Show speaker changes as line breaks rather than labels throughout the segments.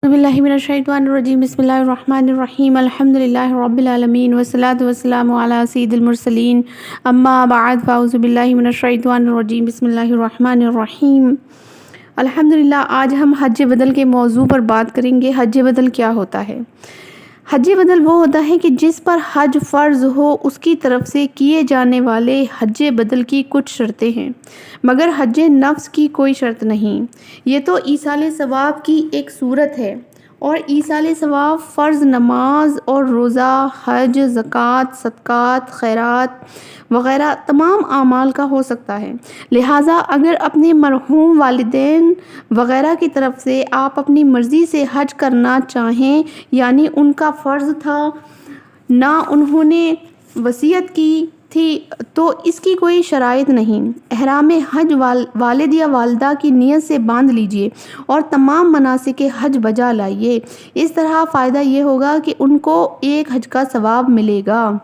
बिस्मिल्लाहिर्रहमानिर्रहीम बिस्मिल्लाहिर्रहमानिर्रहीम अल्हम्दुलिल्लाहि रब्बिल आलमीन वस्सलातु वस्सलामु अला सय्यिदिल मुरसलीन अम्मा बअद फ़अऊज़ु बिल्लाहि मिनश्शैतानिर्रजीम बिस्मिल्लाहिर्रहमानिर्रहीम। अल्हम्दुलिल्लाह, आज हम हज बदल के मौजू पर बात करेंगे। हज बदल क्या होता है? हज बदल वो होता है कि जिस पर हज फ़र्ज़ हो उसकी तरफ से किए जाने वाले हज बदल की कुछ शर्तें हैं, मगर हज नफ्स की कोई शर्त नहीं। ये तो ईसाल सवाब की एक सूरत है, और ईसाल सवाब फ़र्ज़ नमाज और रोज़ा, हज, ज़कात, सदक़ात, खैरात वग़ैरह तमाम आमाल का हो सकता है। लिहाजा अगर अपने मरहूम वालिदैन वग़ैरह की तरफ से आप अपनी मर्ज़ी से हज करना चाहें, यानी उनका फ़र्ज़ था, ना उन्होंने वसीयत की थी, तो इसकी कोई शराइत नहीं। एहराम हज वालिद या वालिदा की नियत से बांध लीजिए और तमाम मनासिक हज बजा लाइए। इस तरह फ़ायदा ये होगा कि उनको एक हज का सवाब मिलेगा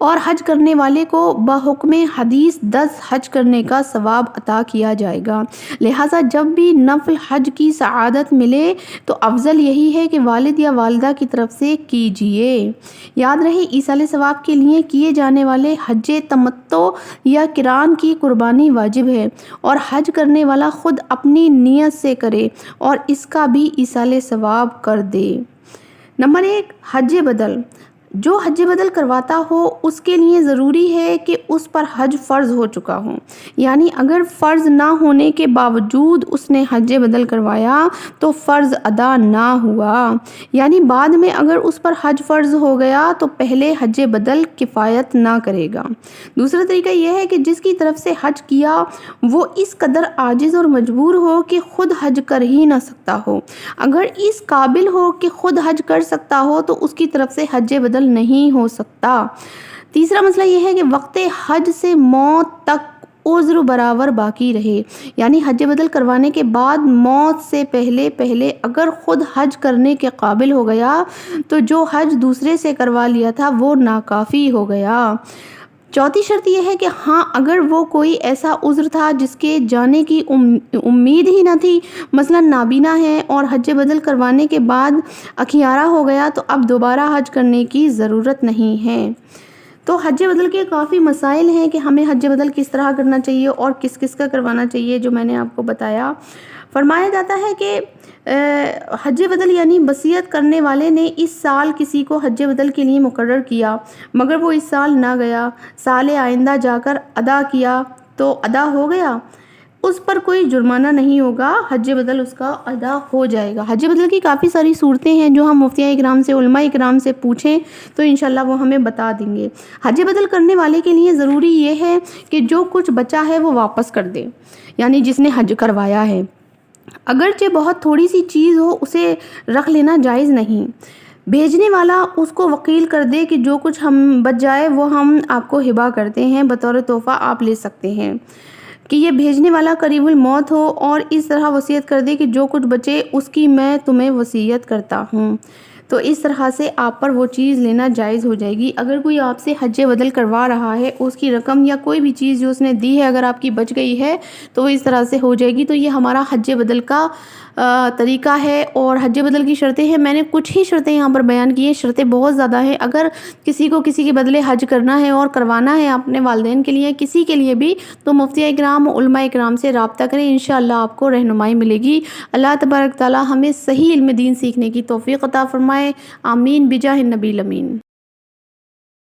और हज करने वाले को बहुक्म हदीस 10 हज करने का सवाब अता किया जाएगा। लिहाजा जब भी नफल हज की सआदत मिले तो अफजल यही है कि वालिद या वालिदा की तरफ से कीजिए। याद रहे, ईसाल सवाब के लिए किए जाने वाले हज तमत्तो या किरान की कुर्बानी वाजिब है, और हज करने वाला खुद अपनी नियत से करे और इसका भी ईसाल सवाब कर दे। नंबर 1, हज बदल। जो हज बदल करवाता हो उसके लिए ज़रूरी है कि उस पर हज फ़र्ज़ हो चुका हो, यानी अगर फ़र्ज़ ना होने के बावजूद उसने हज बदल करवाया तो फ़र्ज़ अदा ना हुआ। यानी बाद में अगर उस पर हज फ़र्ज़ हो गया तो पहले हज बदल किफ़ायत ना करेगा। दूसरा तरीका यह है कि जिसकी तरफ से हज किया वो इस कदर आजिज़ और मजबूर हो कि ख़ुद हज कर ही ना सकता हो। अगर इस काबिल हो कि ख़ुद हज कर सकता हो तो उसकी तरफ से हज बदल नहीं हो सकता। तीसरा मसला यह है कि वक्त हज से मौत तक उज़्र बराबर बाकी रहे, यानी हज बदल करवाने के बाद मौत से पहले पहले अगर ख़ुद हज करने के काबिल हो गया तो जो हज दूसरे से करवा लिया था वो नाकाफ़ी हो गया। चौथी शर्त यह है कि हाँ, अगर वो कोई ऐसा उज़्र था जिसके जाने की उम्मीद ही न थी, मसलन नाबीना है और हज बदल करवाने के बाद अखियारा हो गया, तो अब दोबारा हज करने की ज़रूरत नहीं है। तो हज बदल के काफ़ी मसाइल हैं कि हमें हज बदल किस तरह करना चाहिए और किस किस का करवाना चाहिए, जो मैंने आपको बताया। फरमाया जाता है कि हज बदल यानी वसीयत करने वाले ने इस साल किसी को हज बदल के लिए मुकर्रर किया, मगर वो इस साल ना गया, साल आइंदा जाकर अदा किया तो अदा हो गया, उस पर कोई जुर्माना नहीं होगा, हज बदल उसका अदा हो जाएगा। हज बदल की काफ़ी सारी सूरतें हैं जो हम मुफ्तियाँ इकराम से, उलमा इकराम से पूछें तो इंशाल्लाह वो हमें बता देंगे। हज बदल करने वाले के लिए ज़रूरी ये है कि जो कुछ बचा है वो वापस कर दे, यानी जिसने हज करवाया है। अगरचे बहुत थोड़ी सी चीज़ हो उसे रख लेना जायज़ नहीं। भेजने वाला उसको वकील कर दे कि जो कुछ हम बच जाए वो हम आपको हिबा करते हैं, बतौर तोहफ़ा आप ले सकते हैं। कि ये भेजने वाला करीबुल मौत हो और इस तरह वसीयत कर दे कि जो कुछ बचे उसकी मैं तुम्हें वसीयत करता हूँ, तो इस तरह से आप पर वो चीज़ लेना जायज़ हो जाएगी। अगर कोई आपसे हज बदल करवा रहा है, उसकी रकम या कोई भी चीज़ जो उसने दी है अगर आपकी बच गई है तो वो इस तरह से हो जाएगी। तो ये हमारा हज बदल का तरीका है, और हज बदल की शर्तें हैं। मैंने कुछ ही शर्तें यहाँ पर बयान की हैं, शर्तें बहुत ज़्यादा हैं। अगर किसी को किसी के बदले हज करना है और करवाना है अपने वालिदैन के लिए, किसी के लिए भी, तो मुफ्तियाँ इकराम, उलमा इकराम से रब्ता करें, इंशाअल्लाह आपको रहनुमाई मिलेगी। अल्लाह तबारक तआला हमें सही इल्म दीन सीखने की तौफीक अता फरमाए। आमीन बिजाह नबी अमीन।